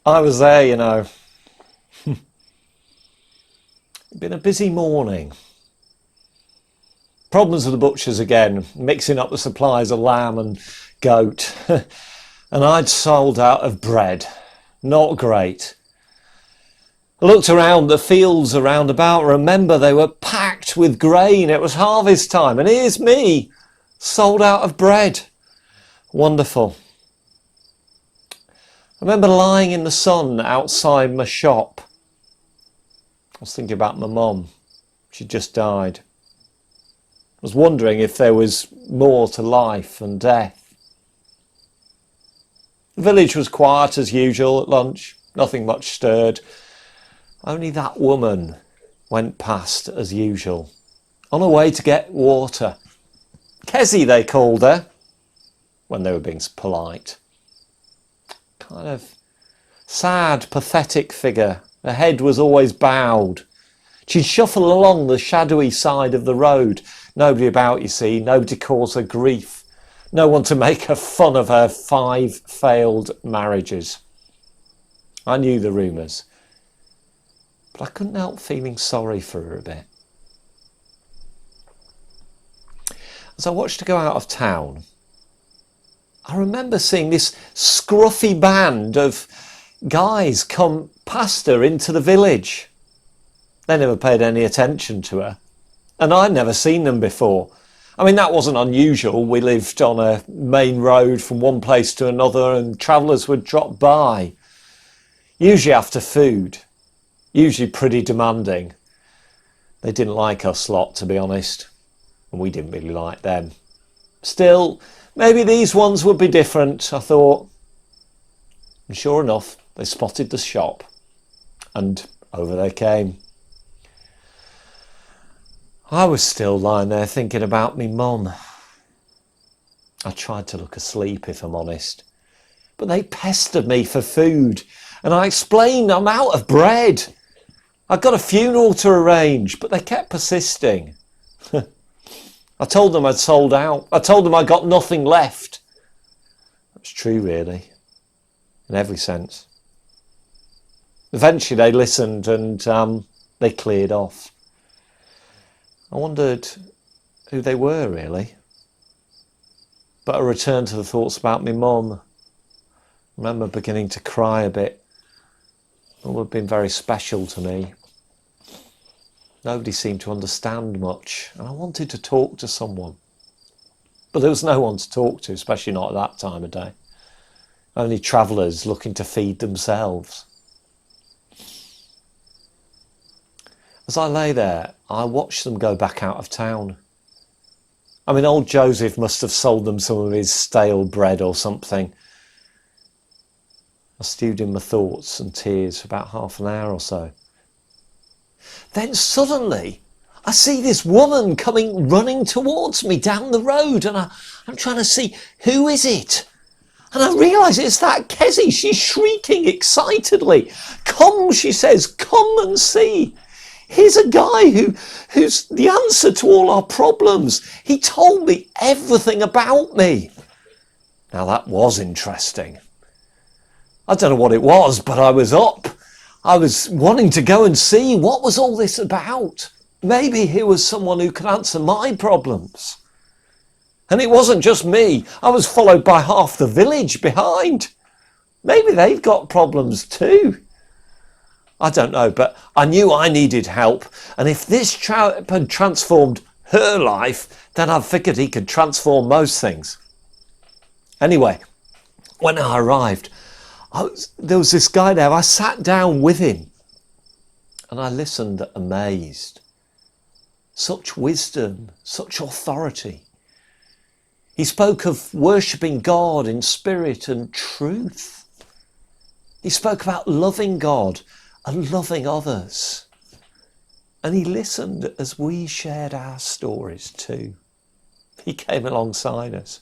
I was there, you know. It's been a busy morning. Problems with the butchers again, mixing up the supplies of lamb and goat. And I'd sold out of bread. Not great. I looked around the fields around about. Remember, they were packed with grain. It was harvest time. And here's me, sold out of bread. Wonderful. I remember lying in the sun outside my shop. I was thinking about my mum. She'd just died. I was wondering if there was more to life than death. The village was quiet as usual at lunch. Nothing much stirred. Only that woman went past as usual, on her way to get water. Kezzy, they called her, when they were being polite. Kind of sad, pathetic figure. Her head was always bowed. She'd shuffle along the shadowy side of the road. Nobody about, you see. Nobody to cause her grief. No one to make her fun of her 5 failed marriages. I knew the rumours, but I couldn't help feeling sorry for her a bit. As I watched her go out of town, I remember seeing this scruffy band of guys come past her into the village. They never paid any attention to her, and I'd never seen them before. I mean, that wasn't unusual. We lived on a main road from one place to another, and travellers would drop by, usually after food, usually pretty demanding. They didn't like us lot, to be honest, and we didn't really like them. Still, maybe these ones would be different, I thought. And sure enough, they spotted the shop, and over they came. I was still lying there thinking about me mum. I tried to look asleep, if I'm honest, but they pestered me for food, and I explained I'm out of bread. I've got a funeral to arrange, but they kept persisting. I told them I'd sold out. I told them I got nothing left. That's true, really, in every sense. Eventually they listened, and they cleared off. I wondered who they were, really. But I returned to the thoughts about my mum. I remember beginning to cry a bit. It would have been very special to me. Nobody seemed to understand much, and I wanted to talk to someone. But there was no one to talk to, especially not at that time of day. Only travellers looking to feed themselves. As I lay there, I watched them go back out of town. I mean, old Joseph must have sold them some of his stale bread or something. I stewed in my thoughts and tears for about half an hour or so. Then suddenly, I see this woman coming running towards me down the road, and I'm trying to see, who is it? And I realise it's that Kezzy. She's shrieking excitedly. Come, she says, come and see. Here's a guy who's the answer to all our problems. He told me everything about me. Now that was interesting. I don't know what it was, but I was up. I was wanting to go and see what was all this about. Maybe he was someone who could answer my problems. And it wasn't just me. I was followed by half the village behind. Maybe they've got problems too. I don't know, but I knew I needed help. And if this chap had transformed her life, then I figured he could transform most things. Anyway, when I arrived, there was this guy there. I sat down with him and I listened amazed. Such wisdom, such authority. He spoke of worshipping God in spirit and truth. He spoke about loving God and loving others. And he listened as we shared our stories too. He came alongside us.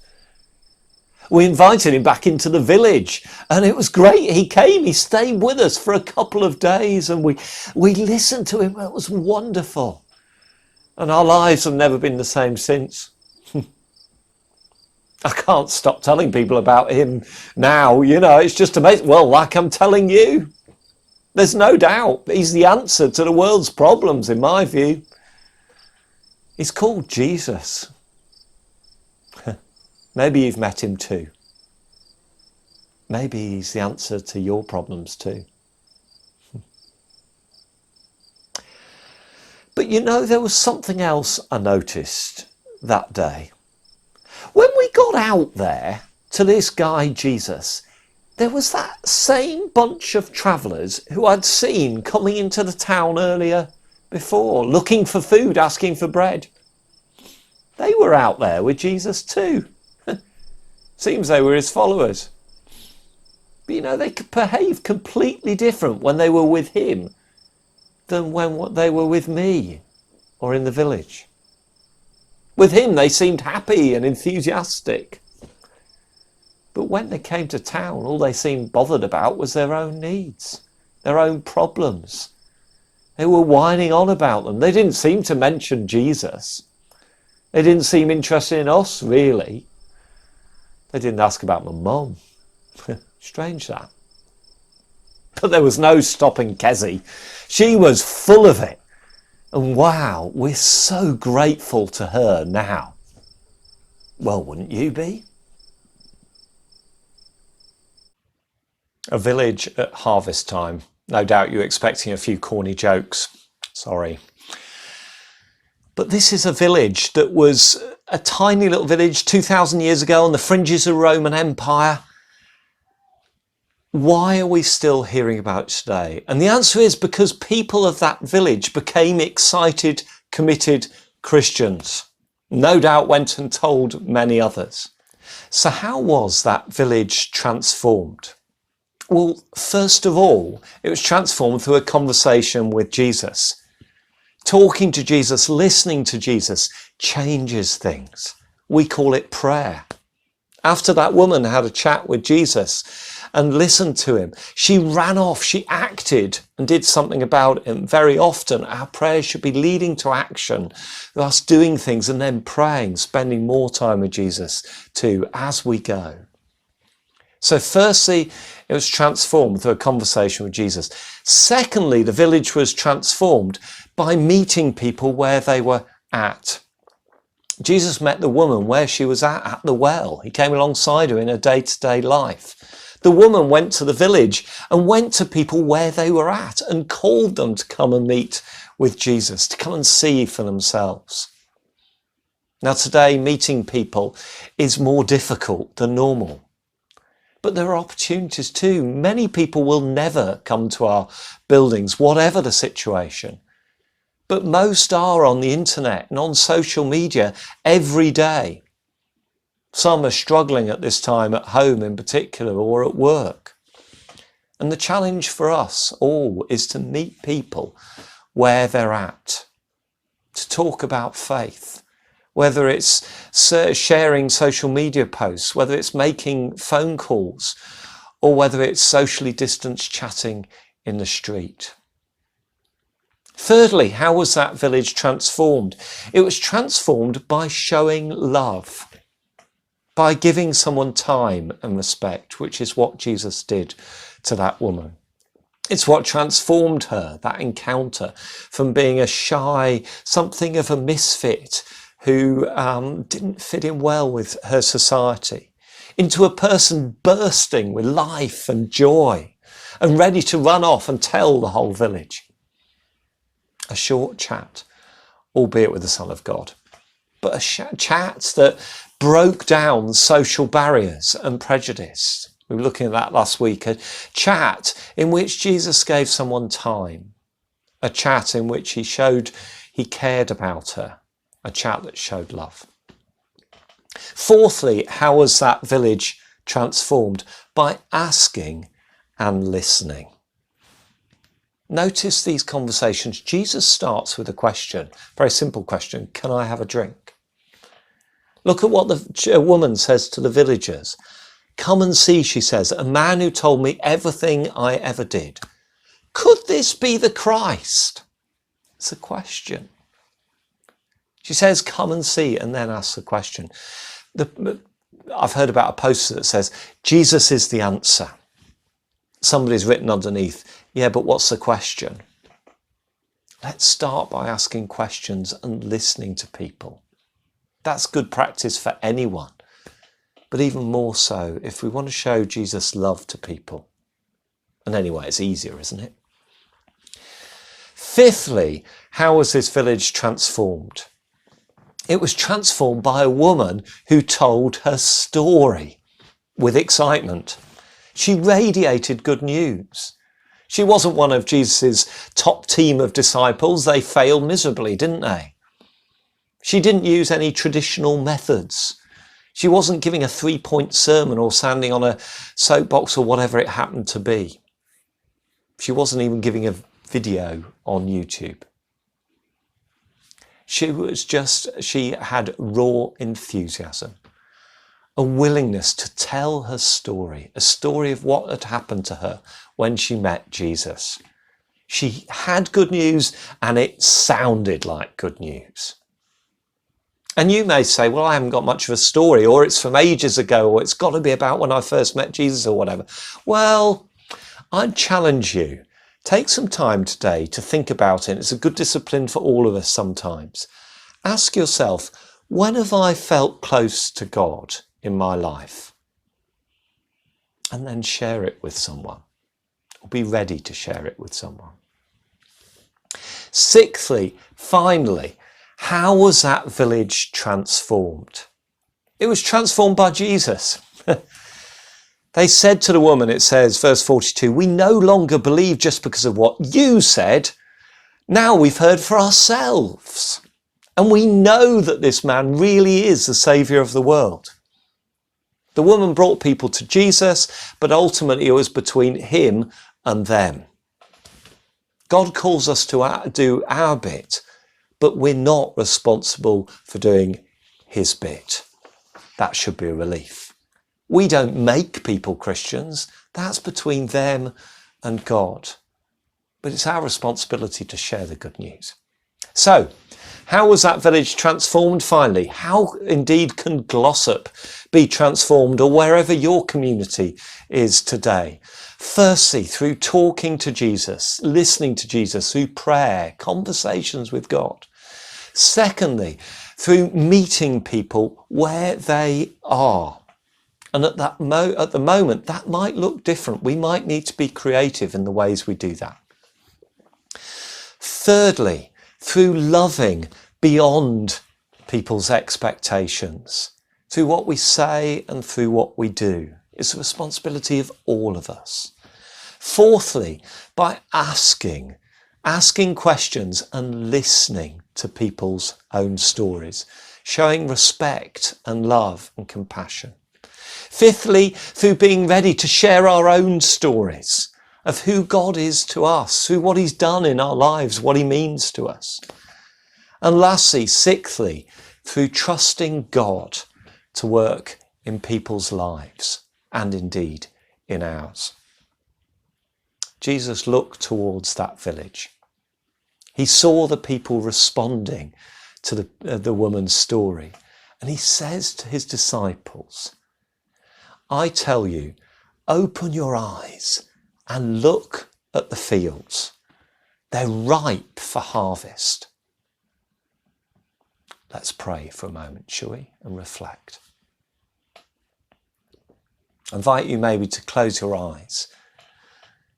We invited him back into the village, and it was great. He came, he stayed with us for a couple of days, and we listened to him. It was wonderful. And our lives have never been the same since. I can't stop telling people about him now. It's just amazing. Well, like I'm telling you, there's no doubt he's the answer to the world's problems, in my view. He's called Jesus. Maybe you've met him too. Maybe he's the answer to your problems too. But there was something else I noticed that day. When we got out there to this guy Jesus, there was that same bunch of travellers who I'd seen coming into the town earlier before, looking for food, asking for bread. They were out there with Jesus too. Seems they were his followers. But they could behave completely different when they were with him than when they were with me or in the village. With him, they seemed happy and enthusiastic. But when they came to town, all they seemed bothered about was their own needs, their own problems. They were whining on about them. They didn't seem to mention Jesus. They didn't seem interested in us, really. They didn't ask about my mum. Strange that. But there was no stopping Kezzy. She was full of it. And wow, we're so grateful to her now. Well, wouldn't you be? A village at harvest time. No doubt you're expecting a few corny jokes. Sorry. But this is a village that was a tiny little village 2,000 years ago on the fringes of the Roman Empire. Why are we still hearing about it today? And the answer is because people of that village became excited, committed Christians. No doubt went and told many others. So how was that village transformed? Well, first of all, it was transformed through a conversation with Jesus. Talking to Jesus, listening to Jesus changes things. We call it prayer. After that woman had a chat with Jesus and listened to him, she ran off, she acted and did something about him. Very often our prayers should be leading to action, us doing things and then praying, spending more time with Jesus too as we go. So firstly, it was transformed through a conversation with Jesus. Secondly, the village was transformed by meeting people where they were at. Jesus met the woman where she was at the well. He came alongside her in her day-to-day life. The woman went to the village and went to people where they were at and called them to come and meet with Jesus, to come and see for themselves. Now today, meeting people is more difficult than normal. But there are opportunities too. Many people will never come to our buildings, whatever the situation. But most are on the internet and on social media every day. Some are struggling at this time at home in particular or at work. And the challenge for us all is to meet people where they're at, to talk about faith, whether it's sharing social media posts, whether it's making phone calls, or whether it's socially distanced chatting in the street. Thirdly, how was that village transformed? It was transformed by showing love, by giving someone time and respect, which is what Jesus did to that woman. It's what transformed her, that encounter, from being a shy, something of a misfit who didn't fit in well with her society, into a person bursting with life and joy and ready to run off and tell the whole village. A short chat, albeit with the Son of God, but a chat that broke down social barriers and prejudice. We were looking at that last week. A chat in which Jesus gave someone time. A chat in which he showed he cared about her. A chat that showed love. Fourthly, how was that village transformed? By asking and listening. Notice these conversations. Jesus starts with a question, very simple question. Can I have a drink? Look at what the woman says to the villagers. Come and see, she says, a man who told me everything I ever did. Could this be the Christ? It's a question. She says, come and see, and then asks the question. I've heard about a poster that says, Jesus is the answer. Somebody's written underneath, yeah, but what's the question? Let's start by asking questions and listening to people. That's good practice for anyone, but even more so if we want to show Jesus' love to people. And anyway, it's easier, isn't it? Fifthly, how was this village transformed? It was transformed by a woman who told her story with excitement. She radiated good news. She wasn't one of Jesus' top team of disciples. They failed miserably, didn't they? She didn't use any traditional methods. She wasn't giving a 3-point sermon or standing on a soapbox or whatever it happened to be. She wasn't even giving a video on YouTube. She had raw enthusiasm, a willingness to tell her story, a story of what had happened to her when she met Jesus. She had good news and it sounded like good news. And you may say, well, I haven't got much of a story, or it's from ages ago, or it's got to be about when I first met Jesus or whatever. Well, I'd challenge you. Take some time today to think about it. It's a good discipline for all of us sometimes. Ask yourself, when have I felt close to God in my life? And then share it with someone, or be ready to share it with someone. Sixthly, finally, how was that village transformed? It was transformed by Jesus. They said to the woman, it says, verse 42, we no longer believe just because of what you said. Now we've heard for ourselves. And we know that this man really is the saviour of the world. The woman brought people to Jesus, but ultimately it was between him and them. God calls us to do our bit, but we're not responsible for doing his bit. That should be a relief. We don't make people Christians. That's between them and God. But it's our responsibility to share the good news. So, how was that village transformed finally? How indeed can Glossop be transformed, or wherever your community is today? Firstly, through talking to Jesus, listening to Jesus, through prayer, conversations with God. Secondly, through meeting people where they are. And at the moment, that might look different. We might need to be creative in the ways we do that. Thirdly, through loving beyond people's expectations, through what we say and through what we do. It's the responsibility of all of us. Fourthly, by asking questions and listening to people's own stories, showing respect and love and compassion. Fifthly, through being ready to share our own stories of who God is to us, through what he's done in our lives, what he means to us. And lastly, sixthly, through trusting God to work in people's lives and indeed in ours. Jesus looked towards that village. He saw the people responding to the woman's story, and he says to his disciples, I tell you, open your eyes and look at the fields. They're ripe for harvest. Let's pray for a moment, shall we, and reflect. I invite you maybe to close your eyes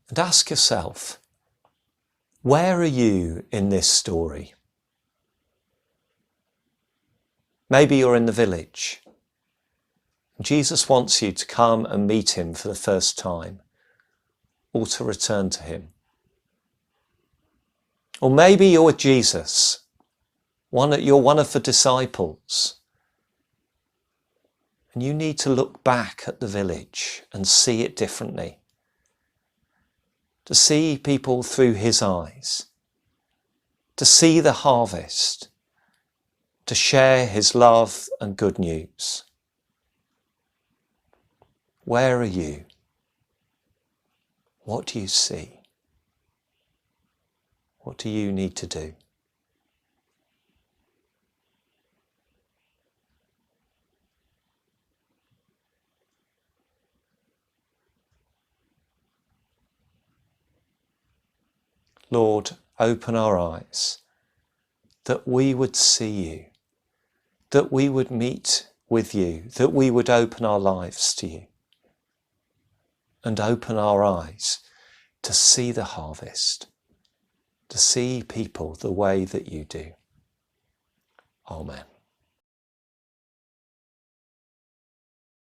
and ask yourself, where are you in this story? Maybe you're in the village. Jesus wants you to come and meet him for the first time, or to return to him. Or maybe you're with Jesus, you're one of the disciples, and you need to look back at the village and see it differently, to see people through his eyes, to see the harvest, to share his love and good news. Where are you? What do you see? What do you need to do? Lord, open our eyes, that we would see you, that we would meet with you, that we would open our lives to you, and open our eyes to see the harvest, to see people the way that you do. Amen.